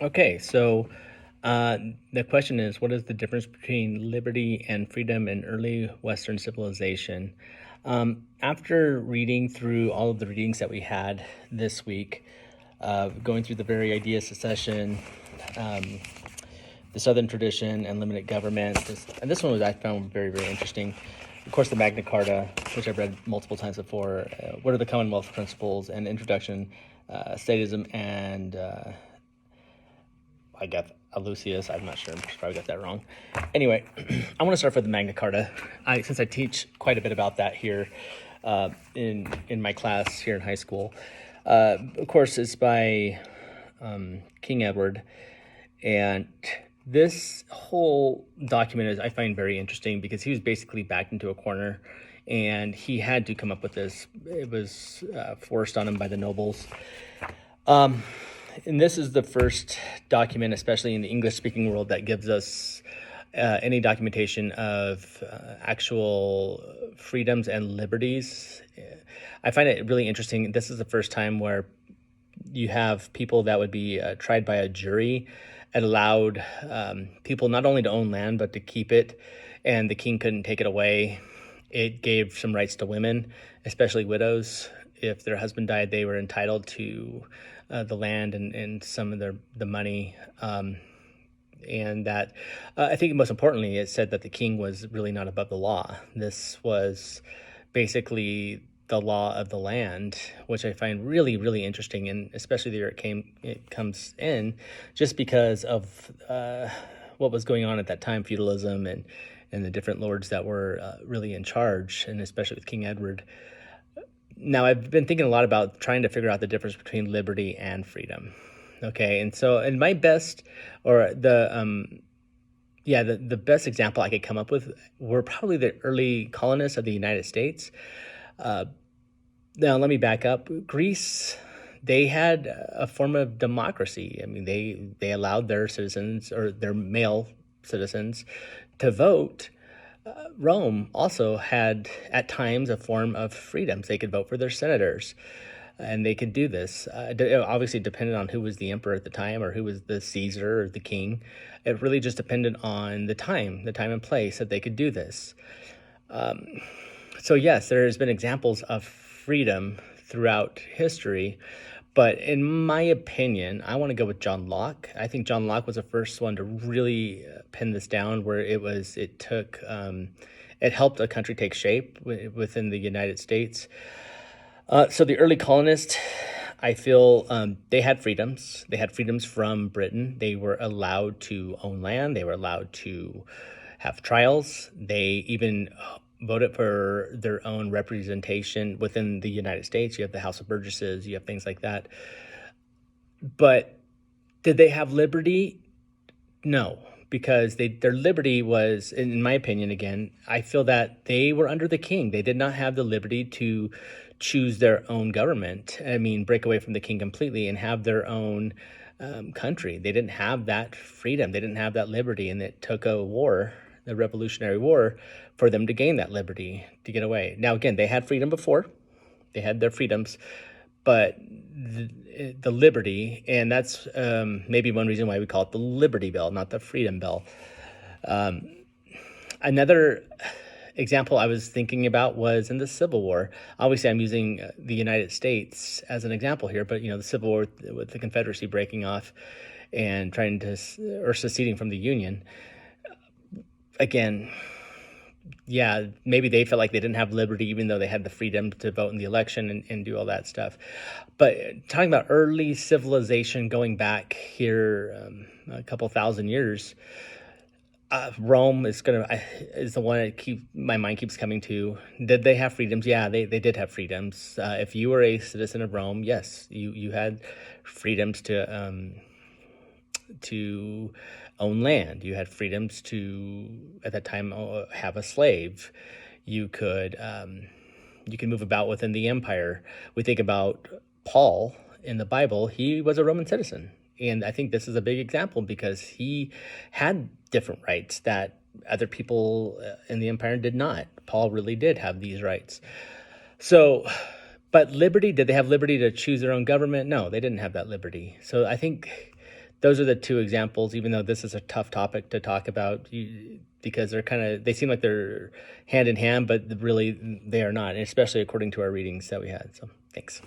Okay, so uh, the question is, what is the difference between liberty and freedom in early Western civilization? After reading through all of the readings that we had this week, going through the very idea of secession, um, the Southern tradition, and limited government, and this one was I found very, very interesting. Of course, the Magna Carta, which I've read multiple times before. What are the Commonwealth principles and introduction, statism, and I got Lucius. I'm not sure. I probably got that wrong. Anyway, I want to start with the Magna Carta. Since I teach quite a bit about that here in my class here in high school. Of course, it's by King Edward, and this whole document is I find very interesting because he was basically backed into a corner, and he had to come up with this. It was forced on him by the nobles. And this is the first document, especially in the English-speaking world, that gives us any documentation of actual freedoms and liberties. I find it really interesting. This is the first time where you have people that would be tried by a jury. It allowed people not only to own land, but to keep it, and the king couldn't take it away. It gave some rights to women, especially widows. If their husband died, they were entitled to the land and some of the money. And that, I think most importantly, it said that the king was really not above the law. This was basically the law of the land, which I find really, really interesting, and especially there it comes in, just because of what was going on at that time, feudalism and the different lords that were really in charge, and especially with King Edward. Now, I've been thinking a lot about trying to figure out the difference between liberty and freedom. Okay, and so, and my best, or the best example I could come up with were probably the early colonists of the United States. Now, let me back up. Greece, they had a form of democracy. I mean, they allowed their citizens, or their male citizens, to vote. Rome also had, at times, a form of freedoms. They could vote for their senators, and they could do this. It obviously depended on who was the emperor at the time, or who was the Caesar or the king. It really just depended on the time and place that they could do this. So yes, there's been examples of freedom throughout history, but in my opinion, I want to go with John Locke. I think John Locke was the first one to really pin this down, where it helped a country take shape within the United States. So the early colonists, I feel they had freedoms. They had freedoms from Britain. They were allowed to own land. They were allowed to have trials. They even voted for their own representation within the United States. You have the House of Burgesses, you have things like that. But did they have liberty? No, because their liberty was, in my opinion, again, I feel that they were under the king. They did not have the liberty to choose their own government. I mean, break away from the king completely and have their own country. They didn't have that freedom. They didn't have that liberty, and it took a war, the Revolutionary War, for them to gain that liberty to get away. Now, again, they had freedom before. They had their freedoms, but the liberty, and that's maybe one reason why we call it the Liberty Bell, not the Freedom Bell. Another example I was thinking about was in the Civil War. Obviously, I'm using the United States as an example here, but the Civil War with the Confederacy breaking off and seceding from the Union. Again, yeah, maybe they felt like they didn't have liberty, even though they had the freedom to vote in the election and do all that stuff. But talking about early civilization going back here a couple thousand years, Rome is the one that my mind keeps coming to. Did they have freedoms? Yeah, they did have freedoms. If you were a citizen of Rome, yes, you had freedoms to own land. You had freedoms to, at that time, have a slave. You could move about within the empire. We think about Paul in the Bible. He was a Roman citizen. And I think this is a big example because he had different rights that other people in the empire did not. Paul really did have these rights. So, but liberty, did they have liberty to choose their own government? No, they didn't have that liberty. So I think those are the two examples, even though this is a tough topic to talk about, because they seem like they're hand in hand, but really they are not, especially according to our readings that we had. So thanks.